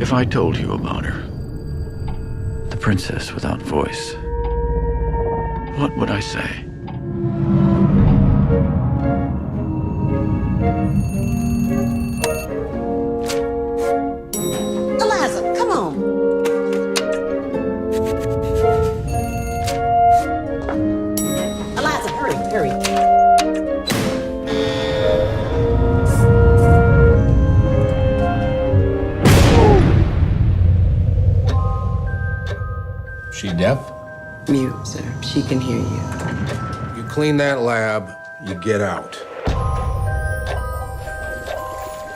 If I told you about her, the princess without voice, what would I say? Eliza, come on. Eliza, hurry, hurry. She deaf? Mute, sir. She can hear you. You clean that lab, you get out.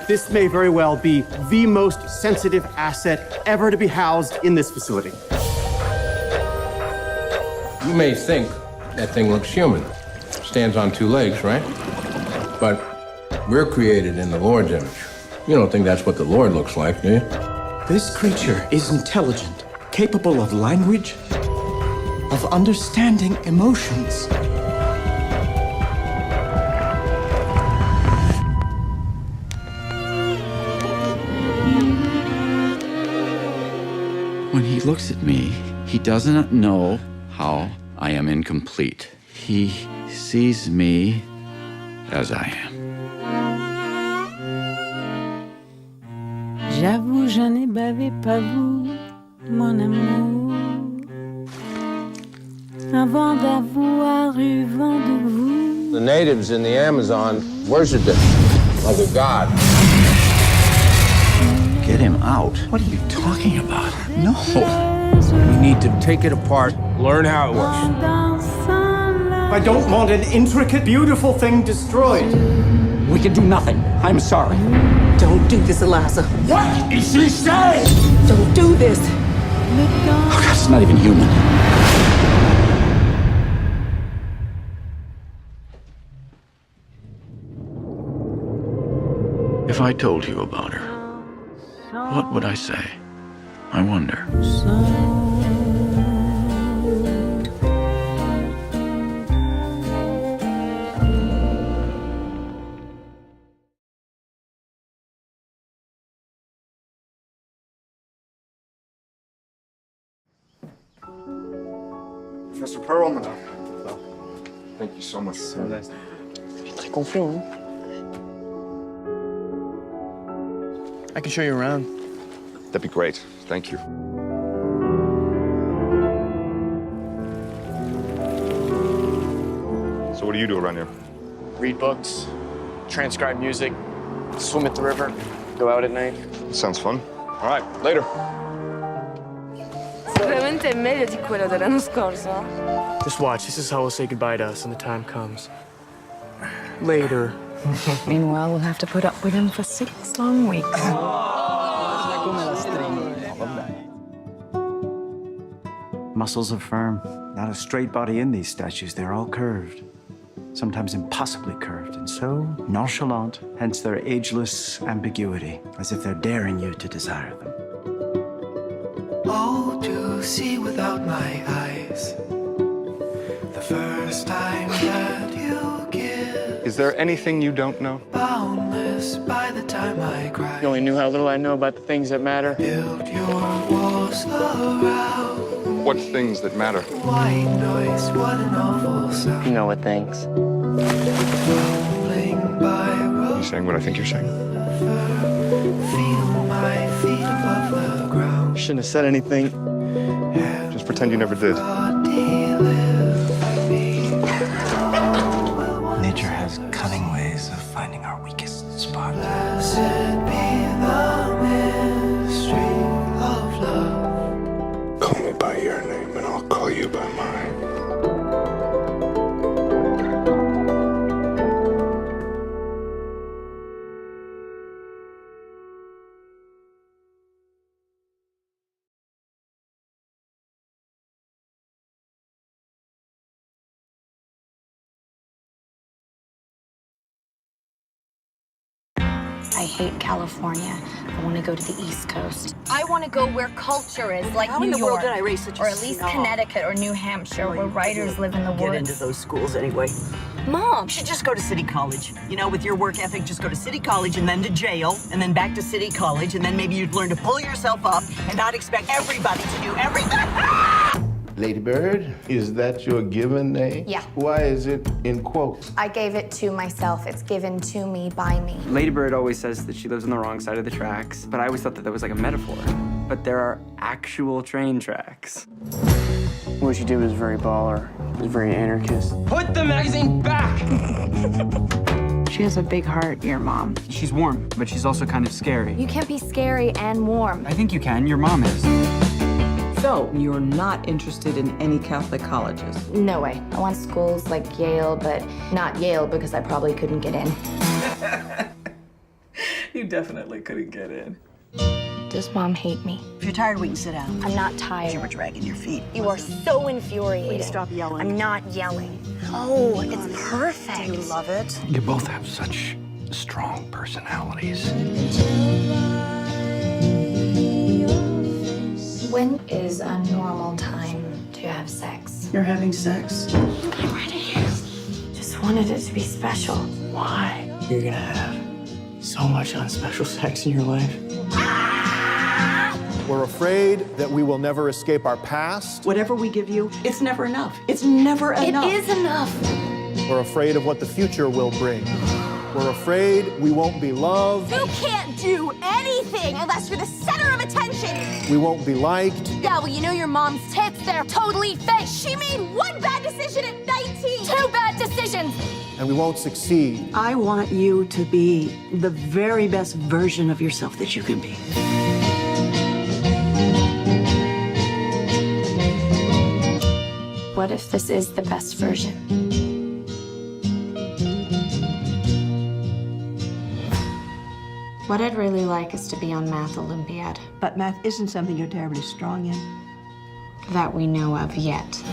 This may very well be the most sensitive asset ever to be housed in this facility. You may think that thing looks human. Stands on two legs, right? But we're created in the Lord's image. You don't think that's what the Lord looks like, do you? This creature is intelligent, capable of language, of understanding emotions. When he looks at me, he does not know how I am incomplete. He sees me as I am. J'avoue, je n'ai bavé pas vous, mon amour. Avant d'avoir eu vent de vous. The natives in the Amazon worshiped it like a god. Get him out. What are you talking about? No. We need to take it apart, learn how it works. I don't want an intricate, beautiful thing destroyed. We can do nothing. I'm sorry. Don't do this, Eliza. What is she saying? Don't do this. Oh, God, it's not even human. If I told you about her, what would I say? I wonder. Professor Perlman. Thank you so much. So nice. Très confiant, hein? I can show you around. That'd be great. Thank you. So what do you do around here? Read books, transcribe music, swim at the river, go out at night. Sounds fun. All right, later. Sicuramente è meglio di quello dell'anno scorso. Just watch, this is how we'll say goodbye to us when the time comes. Later. Meanwhile, we'll have to put up with him for 6 long weeks. Muscles are firm. Not a straight body in these statues. They're all curved. Sometimes impossibly curved, and so nonchalant, hence their ageless ambiguity, as if they're daring you to desire them. Oh, to see without my eyes, the first time that you give. Is there anything you don't know? Boundless by the time I cry. You only knew how little I know about the things that matter. Build your walls around. What things that matter? White noise, what an awful sound. You know what things. Tumbling by road. You saying what I think you're saying? Feel my feet above the ground. Shouldn't have said anything. Just pretend you never did. Nature has cunning ways of finding our weakest spot. Blessed be the mystery of love. Call me by your name and I'll call you by mine. I hate California. I want to go to the East Coast. I want to go where culture is, like How New in the York. world did I raise such a or at least snob? Connecticut or New Hampshire, where writers live in the Get woods. into those schools anyway. Mom! You should just go to City College. You know, with your work ethic, just go to City College and then to jail, and then back to City College, and then maybe you'd learn to pull yourself up and not expect everybody to do everything. Lady Bird, is that your given name? Yeah. Why is it in quotes? I gave it to myself. It's given to me by me. Lady Bird always says that she lives on the wrong side of the tracks, but I always thought that that was like a metaphor. But there are actual train tracks. What she did was very baller. It was very anarchist. Put the magazine back! She has a big heart, your mom. She's warm, but she's also kind of scary. You can't be scary and warm. I think you can. Your mom is. So, you're not interested in any Catholic colleges? No way. I want schools like Yale, but not Yale because I probably couldn't get in. You definitely couldn't get in. Does Mom hate me? If you're tired, we can sit down. I'm not tired. You were dragging your feet. You are so infuriating. Please stop yelling. I'm not yelling. Oh, it's perfect. Do you love it? You both have such strong personalities. When is a normal time to have sex? You're having sex? I'm ready. Just wanted it to be special. Why? You're gonna have so much unspecial sex in your life. We're afraid that we will never escape our past. Whatever we give you, it's never enough. It's never enough. It is enough. We're afraid of what the future will bring. We're afraid we won't be loved. You can't do anything unless you're the center of attention. We won't be liked. Yeah, well, you know your mom's tits, they're totally fake. She made one bad decision at 19. 2 bad decisions. And we won't succeed. I want you to be the very best version of yourself that you can be. What if this is the best version? What I'd really like is to be on Math Olympiad. But math isn't something you're terribly strong in. That we know of yet.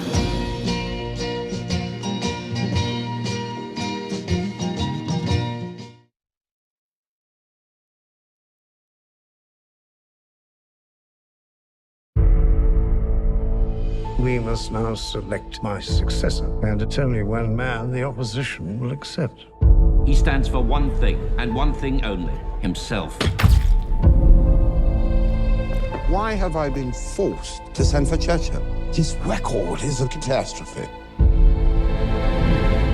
We must now select my successor, and it's only one man the opposition will accept. He stands for one thing, and one thing only, himself. Why have I been forced to send for Churchill? His record is a catastrophe.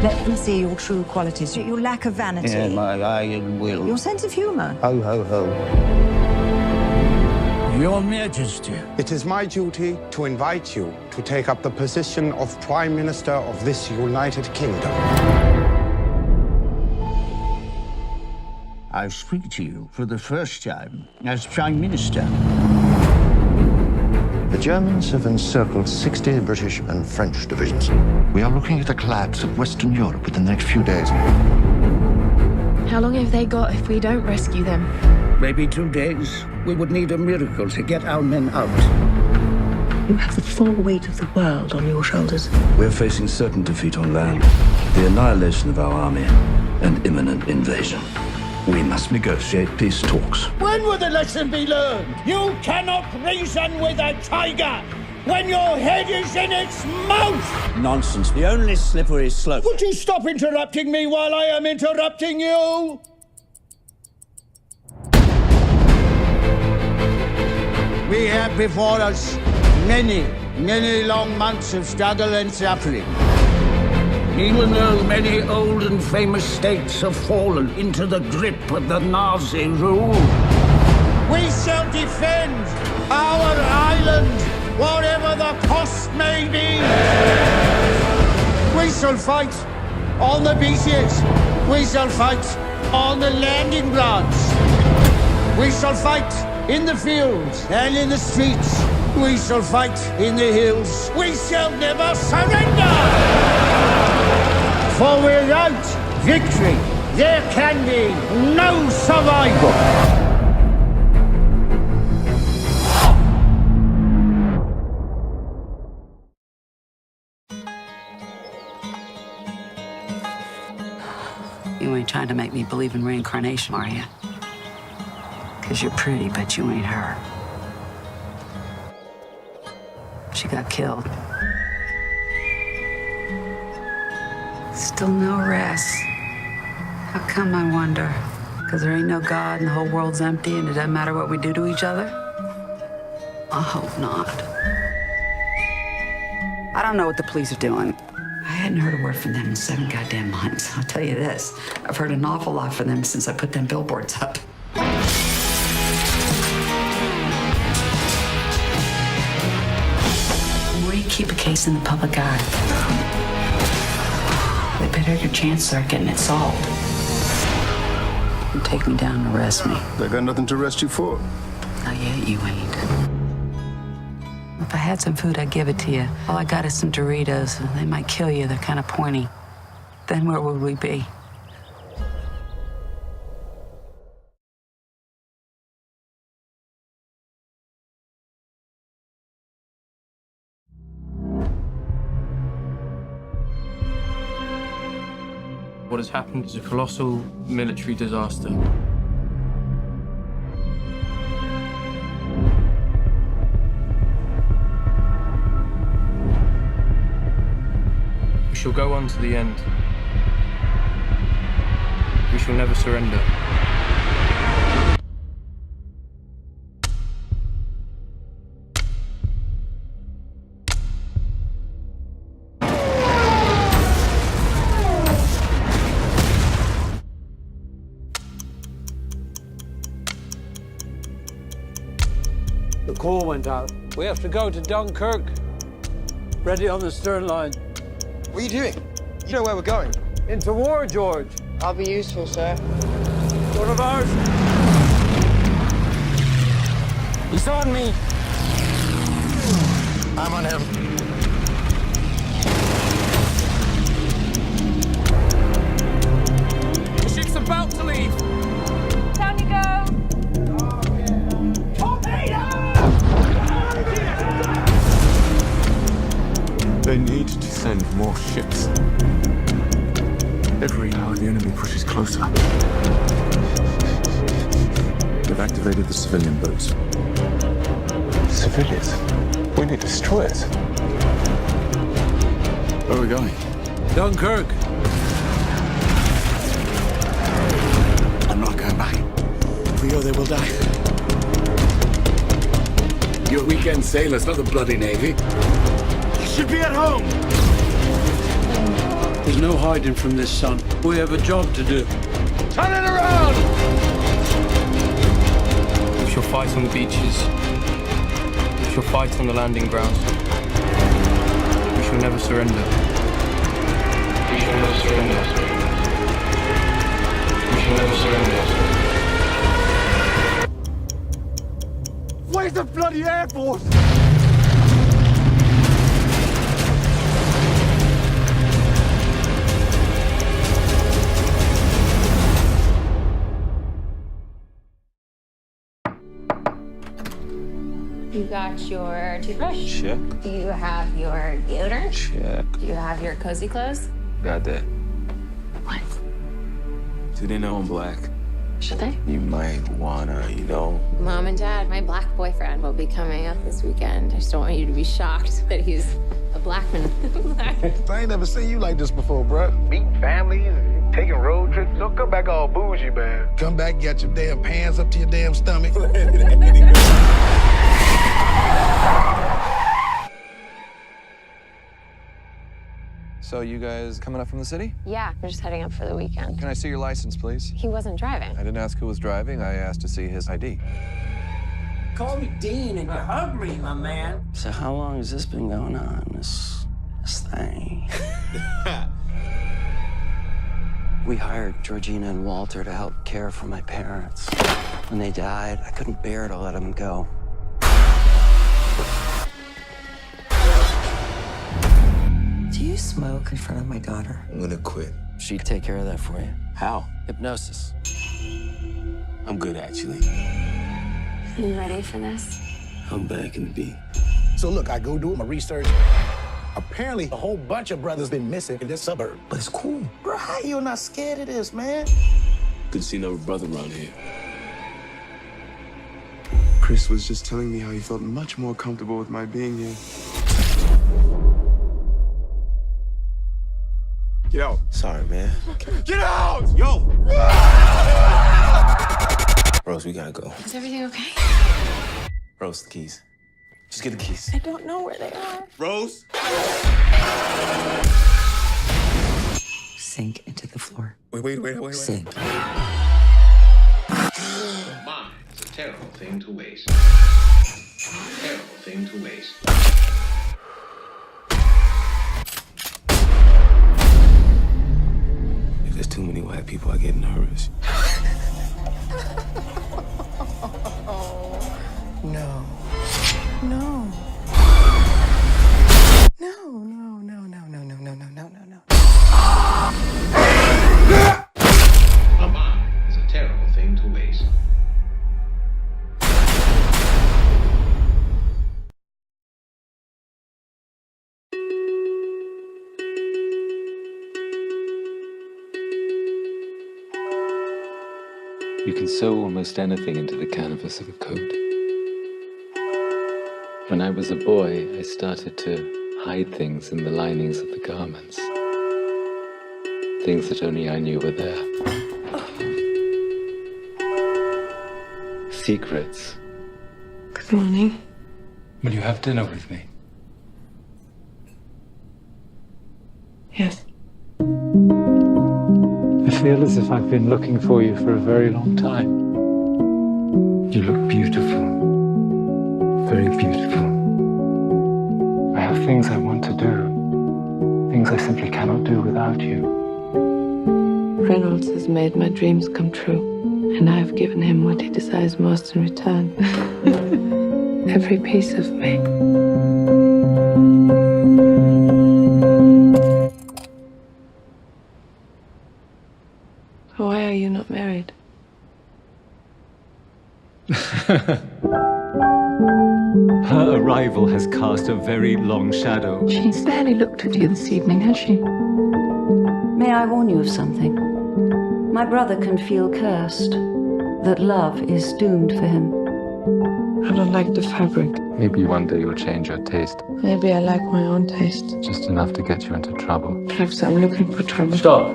Let them see your true qualities, your lack of vanity. Yeah, my iron will. Your sense of humor. Ho, ho, ho. Your Majesty. It is my duty to invite you to take up the position of Prime Minister of this United Kingdom. I speak to you for the first time as Prime Minister. The Germans have encircled 60 British and French divisions. We are looking at a collapse of Western Europe within the next few days. How long have they got if we don't rescue them? Maybe 2 days. We would need a miracle to get our men out. You have the full weight of the world on your shoulders. We're facing certain defeat on land, the annihilation of our army, and imminent invasion. We must negotiate peace talks. When will the lesson be learned? You cannot reason with a tiger when your head is in its mouth! Nonsense. The only slippery slope. Would you stop interrupting me while I am interrupting you? We have before us many, many long months of struggle and suffering. Even though many old and famous states have fallen into the grip of the Nazi rule, we shall defend our island, whatever the cost may be. We shall fight on the beaches. We shall fight on the landing grounds. We shall fight in the fields and in the streets. We shall fight in the hills. We shall never surrender! For without victory, there can be no survival. You ain't trying to make me believe in reincarnation, are you? 'Cause you're pretty, but you ain't her. She got killed. Still no arrests. How come, I wonder? 'Cause there ain't no God and the whole world's empty and it doesn't matter what we do to each other? I hope not. I don't know what the police are doing. I hadn't heard a word from them in 7 goddamn months. I'll tell you this, I've heard an awful lot from them since I put them billboards up. The more you keep a case in the public eye, the better your chances are getting it solved. You take me down and arrest me. They got nothing to arrest you for. Not yet, you ain't. If I had some food, I'd give it to you. All I got is some Doritos. They might kill you. They're kind of pointy. Then where would we be? What has happened is a colossal military disaster. We shall go on to the end. We shall never surrender. The call went out. We have to go to Dunkirk. Ready on the stern line. What are you doing? You know where we're going. Into war, George. I'll be useful, sir. One of ours. He's on me. I'm on him. The ship's about to leave. Down you go. They need to send more ships. Every hour the enemy pushes closer. They've activated the civilian boats. Civilians? We need destroyers. Where are we going? Dunkirk. I'm not going back. If we go, they will die. You're weekend sailors, not the bloody Navy. You should be at home. There's no hiding from this, son. We have a job to do. Turn it around! We shall fight on the beaches. We shall fight on the landing grounds. We shall never surrender. We shall never surrender. We shall never surrender. Where's the bloody Air Force? You got your toothbrush? Check. Do you have your deodorant? Check. Do you have your cozy clothes? Got that. What? Do they know I'm black? Should they? You might wanna, Mom and Dad, my black boyfriend will be coming up this weekend. I just don't want you to be shocked that he's a black man. I ain't never seen you like this before, bruh. Meeting families, taking road trips. Don't come back all bougie, man. Come back, get your damn pants up to your damn stomach. So you guys coming up from the city? Yeah, we're just heading up for the weekend. Can I see your license, please? He wasn't driving. I didn't ask who was driving. I asked to see his ID. Call me Dean and you hug me, my man. So how long has this been going on, this thing? We hired Georgina and Walter to help care for my parents. When they died, I couldn't bear to let them go. Do you smoke in front of my daughter? I'm gonna quit. She'd take care of that for you. How? Hypnosis. I'm good, actually. You ready for this? I'm back in the beat. So look, I go do my research. Apparently, a whole bunch of brothers been missing in this suburb. But it's cool. Bro, how you not scared of this, man? Good to see another brother around here. Chris was just telling me how he felt much more comfortable with my being here. Get out. Sorry, man. Get out! Yo! Rose, we gotta go. Is everything okay? Rose, the keys. Just get the keys. I don't know where they are. Rose? Sink into the floor. Wait. Sink. Mine is a terrible thing to waste. Terrible thing to waste. If there's too many white people, I get nervous. No. No. A mine is a terrible thing to waste. You can sew almost anything into the canvas of a coat. When I was a boy, I started to hide things in the linings of the garments. Things that only I knew were there. Secrets. Good morning. Will you have dinner with me? Yes. I feel as if I've been looking for you for a very long time. You look beautiful. Very beautiful. I have things I want to do. Things I simply cannot do without you. Reynolds has made my dreams come true, and I have given him what he desires most in return. Every piece of me. Why are you not married? Her arrival has cast a very long shadow. She's barely looked at you this evening, has she? May I warn you of something? My brother can feel cursed, that love is doomed for him. I don't like the fabric. Maybe one day you'll change your taste. Maybe I like my own taste. Just enough to get you into trouble. Perhaps I'm looking for trouble. Stop!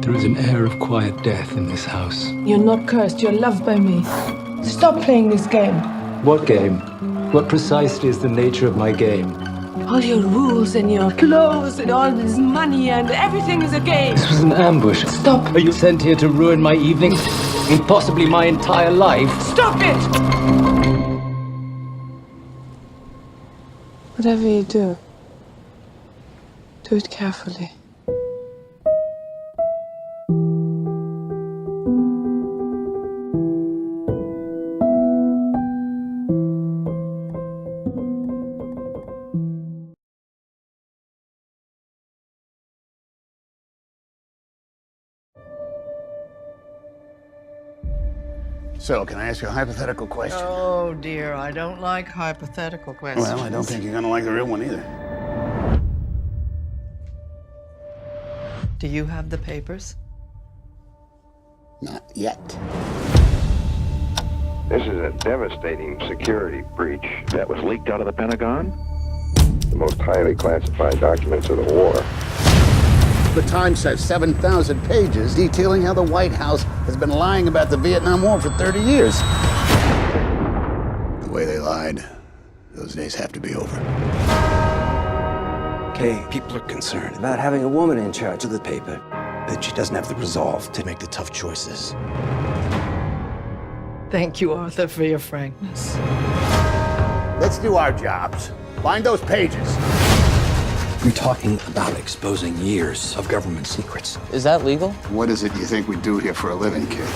There is an air of quiet death in this house. You're not cursed, you're loved by me. Stop playing this game. What game? What precisely is the nature of my game? All your rules and your clothes and all this money and everything is a game. This was an ambush. Stop. Are you sent here to ruin my evening? And possibly my entire life? Stop it! Whatever you do it carefully. So, can I ask you a hypothetical question? Oh, dear, I don't like hypothetical questions. Well, I don't think you're gonna like the real one either. Do you have the papers? Not yet. This is a devastating security breach that was leaked out of the Pentagon. The most highly classified documents of the war. The Times says 7,000 pages detailing how the White House has been lying about the Vietnam War for 30 years. The way they lied, those days have to be over. Okay, people are concerned about having a woman in charge of the paper. That she doesn't have the resolve to make the tough choices. Thank you, Arthur, for your frankness. Let's do our jobs. Find those pages. We're talking about exposing years of government secrets. Is that legal? What is it you think we do here for a living, kid?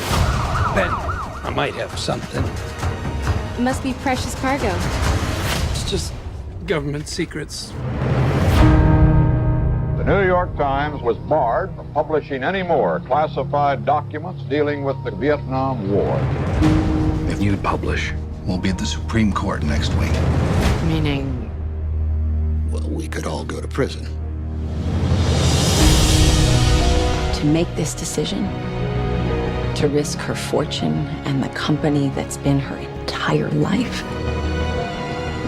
Ben, I might have something. It must be precious cargo. It's just government secrets. The New York Times was barred from publishing any more classified documents dealing with the Vietnam War. If you publish, we'll be at the Supreme Court next week. Meaning? Well, we could all go to prison. To make this decision, to risk her fortune and the company that's been her entire life?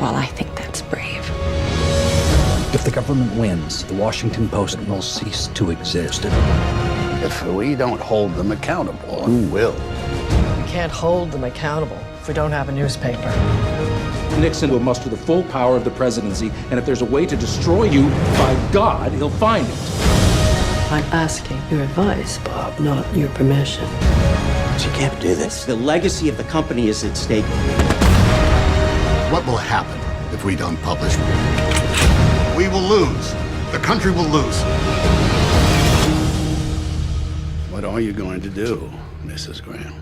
Well, I think that's brave. If the government wins, the Washington Post will cease to exist. If we don't hold them accountable, who will? We can't hold them accountable if we don't have a newspaper. Nixon will muster the full power of the presidency, and if there's a way to destroy you, by God, he'll find it. I'm asking your advice, Bob, not your permission. But you can't do this. The legacy of the company is at stake. What will happen if we don't publish? We will lose. The country will lose. What are you going to do, Mrs. Graham?